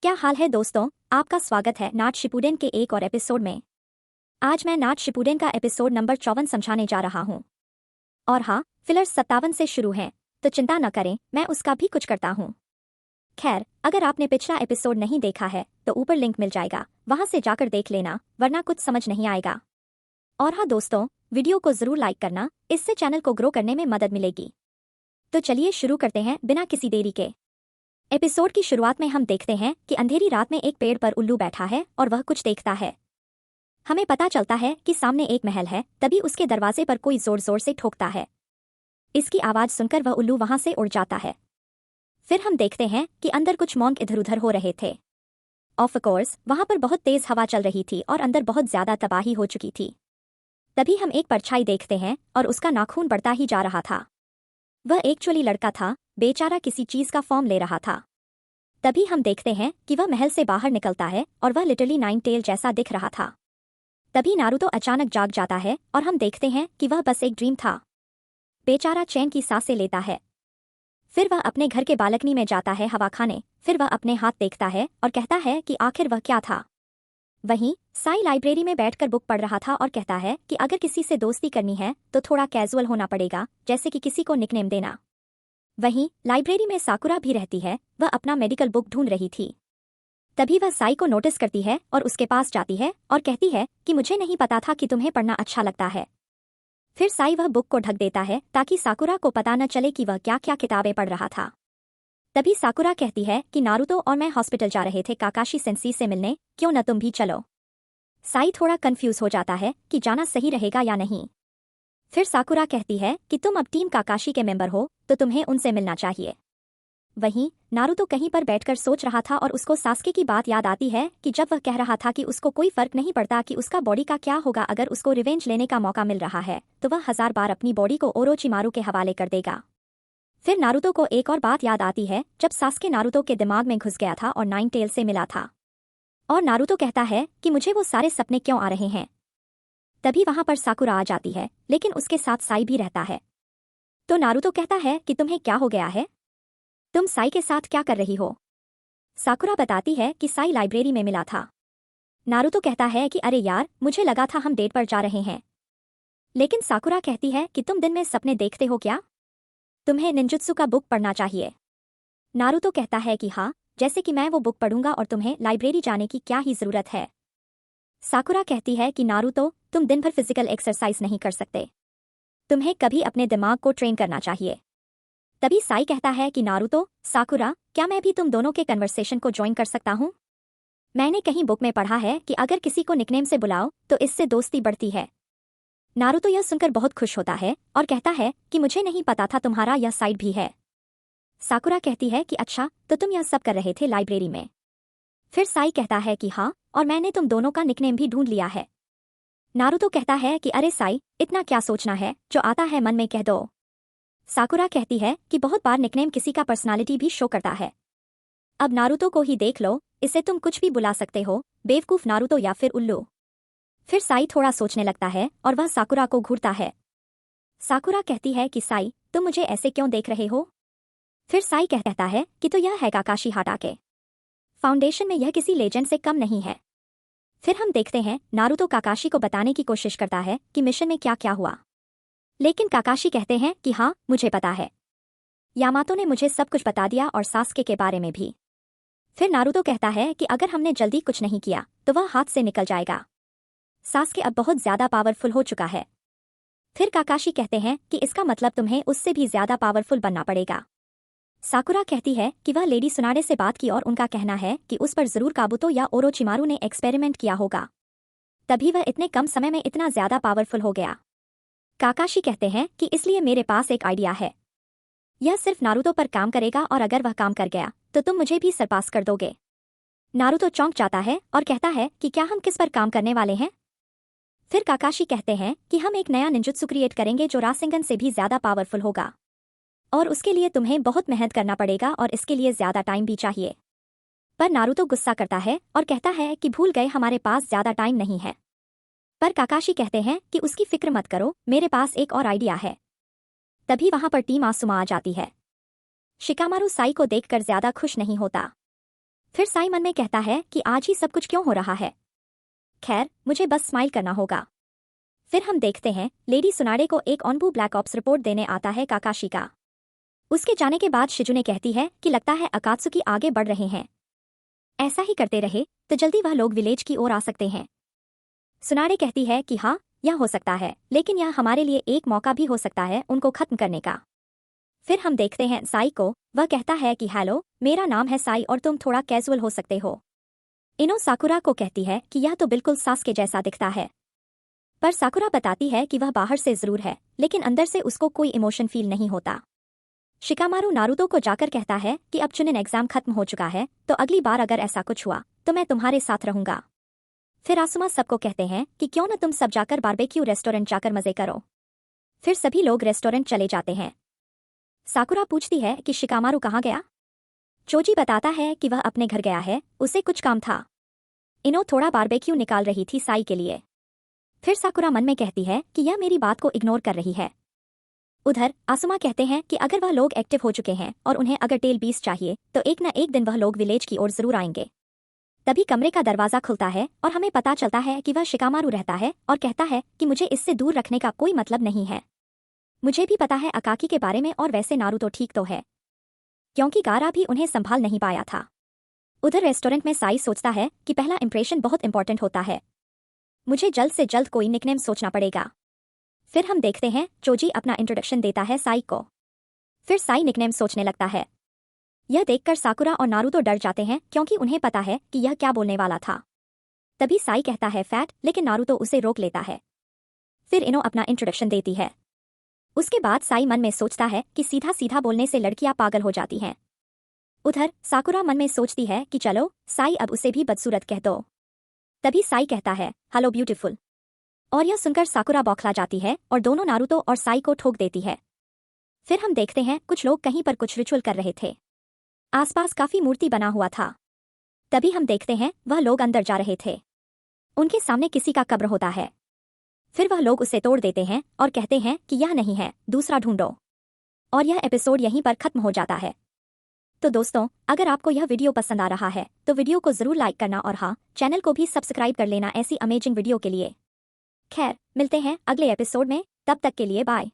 क्या हाल है दोस्तों, आपका स्वागत है नाट शिपुडेन के एक और एपिसोड में। आज मैं नाट शिपुडेन का एपिसोड नंबर 54 समझाने जा रहा हूँ। और हाँ, फिलर्स 57 से शुरू हैं, तो चिंता न करें, मैं उसका भी कुछ करता हूँ। खैर, अगर आपने पिछला एपिसोड नहीं देखा है तो ऊपर लिंक मिल जाएगा, वहां से जाकर देख लेना, वरना कुछ समझ नहीं आएगा। और हाँ दोस्तों, वीडियो को जरूर लाइक करना, इससे चैनल को ग्रो करने में मदद मिलेगी। तो चलिए शुरू करते हैं बिना किसी देरी के। एपिसोड की शुरुआत में हम देखते हैं कि अंधेरी रात में एक पेड़ पर उल्लू बैठा है और वह कुछ देखता है। हमें पता चलता है कि सामने एक महल है, तभी उसके दरवाजे पर कोई जोर जोर से ठोकता है। इसकी आवाज सुनकर वह उल्लू वहां से उड़ जाता है। फिर हम देखते हैं कि अंदर कुछ मॉन्क इधर उधर हो रहे थे। ऑफ कोर्स वहां पर बहुत तेज हवा चल रही थी और अंदर बहुत ज्यादा तबाही हो चुकी थी। तभी हम एक परछाई देखते हैं और उसका नाखून बढ़ता ही जा रहा था। वह एक्चुअली लड़का था, बेचारा किसी चीज का फॉर्म ले रहा था। तभी हम देखते हैं कि वह महल से बाहर निकलता है और वह लिटरली नाइन टेल जैसा दिख रहा था। तभी नारुतो अचानक जाग जाता है और हम देखते हैं कि वह बस एक ड्रीम था। बेचारा चैन की सांसें लेता है। फिर वह अपने घर के बालकनी में जाता है हवा खाने। फिर वह अपने हाथ देखता है और कहता है कि आखिर वह क्या था। वहीं साई लाइब्रेरी में बैठकर बुक पढ़ रहा था और कहता है कि अगर किसी से दोस्ती करनी है तो थोड़ा कैजुअल होना पड़ेगा, जैसे कि किसी को निकनेम देना। वहीं लाइब्रेरी में साकुरा भी रहती है, वह अपना मेडिकल बुक ढूंढ रही थी। तभी वह साई को नोटिस करती है और उसके पास जाती है और कहती है कि मुझे नहीं पता था कि तुम्हें पढ़ना अच्छा लगता है। फिर साई वह बुक को ढक देता है ताकि साकुरा को पता न चले कि वह क्या क्या किताबें पढ़ रहा था। तभी साकुरा कहती है कि नारुतो और मैं हॉस्पिटल जा रहे थे काकाशी सेंसी से मिलने, क्यों न तुम भी चलो। साई थोड़ा कंफ्यूज हो जाता है कि जाना सही रहेगा या नहीं। फिर साकुरा कहती है कि तुम अब टीम काकाशी के मेंबर हो तो तुम्हें उनसे मिलना चाहिए। वहीं नारुतो कहीं पर बैठकर सोच रहा था और उसको सास्के की बात याद आती है कि जब वह कह रहा था कि उसको कोई फर्क नहीं पड़ता कि उसका बॉडी का क्या होगा अगर उसको रिवेंज लेने का मौका मिल रहा है तो वह 1000 बार अपनी बॉडी को ओरोचिमारू के हवाले कर देगा। फिर नारुतो को एक और बात याद आती है जब सास्के नारुतो के दिमाग में घुस गया था और नाइन टेल से मिला था। और नारुतो कहता है कि मुझे वो सारे सपने क्यों आ रहे हैं। तभी वहां पर साकुरा आ जाती है, लेकिन उसके साथ साई भी रहता है। तो नारुतो कहता है कि तुम्हें क्या हो गया है, तुम साई के साथ क्या कर रही हो। साकुरा बताती है कि साई लाइब्रेरी में मिला था। नारुतो कहता है कि अरे यार, मुझे लगा था हम डेट पर जा रहे हैं। लेकिन साकुरा कहती है कि तुम दिन में सपने देखते हो क्या, तुम्हें निंजुत्सु का बुक पढ़ना चाहिए। नारुतो कहता है कि हाँ, जैसे कि मैं वो बुक पढ़ूंगा और तुम्हें लाइब्रेरी जाने की क्या ही जरूरत है। साकुरा कहती है कि नारुतो, तुम दिन भर फिजिकल एक्सरसाइज नहीं कर सकते, तुम्हें कभी अपने दिमाग को ट्रेन करना चाहिए। तभी साई कहता है कि नारुतो, साकुरा, क्या मैं भी तुम दोनों के कन्वर्सेशन को ज्वाइन कर सकता हूँ। मैंने कहीं बुक में पढ़ा है कि अगर किसी को निकनेम से बुलाओ तो इससे दोस्ती बढ़ती है। नारुतो यह सुनकर बहुत खुश होता है और कहता है कि मुझे नहीं पता था तुम्हारा यह साइड भी है। साकुरा कहती है कि अच्छा, तो तुम यह सब कर रहे थे लाइब्रेरी में। फिर साई कहता है कि हाँ, और मैंने तुम दोनों का निकनेम भी ढूंढ लिया है। नारुतो कहता है कि अरे साई, इतना क्या सोचना है, जो आता है मन में कह दो। साकुरा कहती है कि बहुत बार निकनेम किसी का पर्सनालिटी भी शो करता है। अब नारुतो को ही देख लो, इसे तुम कुछ भी बुला सकते हो, बेवकूफ नारुतो या फिर उल्लू। फिर साई थोड़ा सोचने लगता है और वह साकुरा को घूरता है। साकुरा कहती है कि साई, तुम मुझे ऐसे क्यों देख रहे हो। फिर साई कहता है कि तो यह है काकाशी हाटाके फाउंडेशन में, यह किसी लेजेंड से कम नहीं है। फिर हम देखते हैं नारुतो काकाशी को बताने की कोशिश करता है कि मिशन में क्या क्या हुआ, लेकिन काकाशी कहते हैं कि हाँ, मुझे पता है, यामातो ने मुझे सब कुछ बता दिया और सास्के के बारे में भी। फिर नारुतो कहता है कि अगर हमने जल्दी कुछ नहीं किया तो वह हाथ से निकल जाएगा। सास्के अब बहुत ज्यादा पावरफुल हो चुका है। फिर काकाशी कहते हैं कि इसका मतलब तुम्हें उससे भी ज्यादा पावरफुल बनना पड़ेगा। साकुरा कहती है कि वह लेडी सुनाडे से बात की और उनका कहना है कि उस पर जरूर काबुतो या ओरोचिमारू ने एक्सपेरिमेंट किया होगा, तभी वह इतने कम समय में इतना ज्यादा पावरफुल हो गया। काकाशी कहते हैं कि इसलिए मेरे पास एक आइडिया है, यह सिर्फ नारुतो पर काम करेगा और अगर वह काम कर गया तो तुम मुझे भी सरपास कर दोगे। नारुतो चौंक जाता है और कहता है कि क्या हम किस पर काम करने वाले हैं। फिर काकाशी कहते हैं कि हम एक नया निंजुत्सु क्रिएट करेंगे जो रासेंगन से भी ज्यादा पावरफुल होगा, और उसके लिए तुम्हें बहुत मेहनत करना पड़ेगा और इसके लिए ज्यादा टाइम भी चाहिए। पर नारुतो गुस्सा करता है और कहता है कि भूल गए, हमारे पास ज्यादा टाइम नहीं है। पर काकाशी कहते हैं कि उसकी फिक्र मत करो, मेरे पास एक और आइडिया है। तभी वहां पर टीम आसुमा आ जाती है। शिकामारू साई को देखकर ज्यादा खुश नहीं होता। फिर साई मन में कहता है कि आज ही सब कुछ क्यों हो रहा है। खैर, मुझे बस स्माइल करना होगा। फिर हम देखते हैं लेडी सुनाडे को एक ऑनबू ब्लैक ऑप्स रिपोर्ट देने आता है काकाशी का। उसके जाने के बाद शिजुने कहती है कि लगता है अकात्सुकी आगे बढ़ रहे हैं। ऐसा ही करते रहे तो जल्दी वह लोग विलेज की ओर आ सकते हैं। सुनाडे कहती है कि हाँ, यह हो सकता है, लेकिन यह हमारे लिए एक मौका भी हो सकता है उनको खत्म करने का। फिर हम देखते हैं साई को। वह कहता है कि हेलो, मेरा नाम है साई और तुम थोड़ा कैजुअल हो सकते हो। इनो साकुरा को कहती है कि यह तो बिल्कुल सास्के जैसा दिखता है। पर साकुरा बताती है कि वह बाहर से जरूर है, लेकिन अंदर से उसको कोई इमोशन फील नहीं होता। शिकामारू नारुतो को जाकर कहता है कि अब चुनिन एग्जाम खत्म हो चुका है, तो अगली बार अगर ऐसा कुछ हुआ तो मैं तुम्हारे साथ रहूंगा। फिर आसुमा सबको कहते हैं कि क्यों न तुम सब जाकर बारबेक्यू रेस्टोरेंट जाकर मजे करो। फिर सभी लोग रेस्टोरेंट चले जाते हैं। साकुरा पूछती है कि शिकामारू कहाँ गया। चोजी बताता है कि वह अपने घर गया है, उसे कुछ काम था। इनो थोड़ा बारबेक्यू निकाल रही थी साई के लिए। फिर साकुरा मन में कहती है कि यह मेरी बात को इग्नोर कर रही है। उधर आसुमा कहते हैं कि अगर वह लोग एक्टिव हो चुके हैं और उन्हें अगर टेल बीस चाहिए तो एक न एक दिन वह लोग विलेज की ओर जरूर आएंगे। तभी कमरे का दरवाजा खुलता है और हमें पता चलता है कि वह शिकामारू रहता है और कहता है कि मुझे इससे दूर रखने का कोई मतलब नहीं है। मुझे भी पता है अकाकी के बारे में, और वैसे नारुतो ठीक तो है, क्योंकि गारा भी उन्हें संभाल नहीं पाया था। उधर रेस्टोरेंट में साई सोचता है कि पहला इंप्रेशन बहुत इंपॉर्टेंट होता है, मुझे जल्द से जल्द कोई निकनेम सोचना पड़ेगा। फिर हम देखते हैं चोजी अपना इंट्रोडक्शन देता है साई को। फिर साई निकनेम सोचने लगता है। यह देखकर साकुरा और नारुतो डर जाते हैं क्योंकि उन्हें पता है कि यह क्या बोलने वाला था। तभी साई कहता है फैट, लेकिन नारुतो उसे रोक लेता है। फिर इनो अपना इंट्रोडक्शन देती है। उसके बाद साई मन में सोचता है कि सीधा सीधा बोलने से लड़कियां पागल हो जाती हैं। उधर साकुरा मन में सोचती है कि चलो साई, अब उसे भी बदसूरत कह दो। तभी साई कहता है हेलो ब्यूटीफुल, और यह सुनकर साकुरा बौखला जाती है और दोनों नारुतो और साई को ठोक देती है। फिर हम देखते हैं कुछ लोग कहीं पर कुछ रिचुअल कर रहे थे। आसपास काफी मूर्ति बना हुआ था। तभी हम देखते हैं वह लोग अंदर जा रहे थे। उनके सामने किसी का कब्र होता है। फिर वह लोग उसे तोड़ देते हैं और कहते हैं कि यह नहीं है, दूसरा ढूंढो। और यह एपिसोड यहीं पर खत्म हो जाता है। तो दोस्तों, अगर आपको यह वीडियो पसंद आ रहा है तो वीडियो को जरूर लाइक करना, और हाँ, चैनल को भी सब्सक्राइब कर लेना ऐसी अमेजिंग वीडियो के लिए। खैर, मिलते हैं अगले एपिसोड में, तब तक के लिए बाय।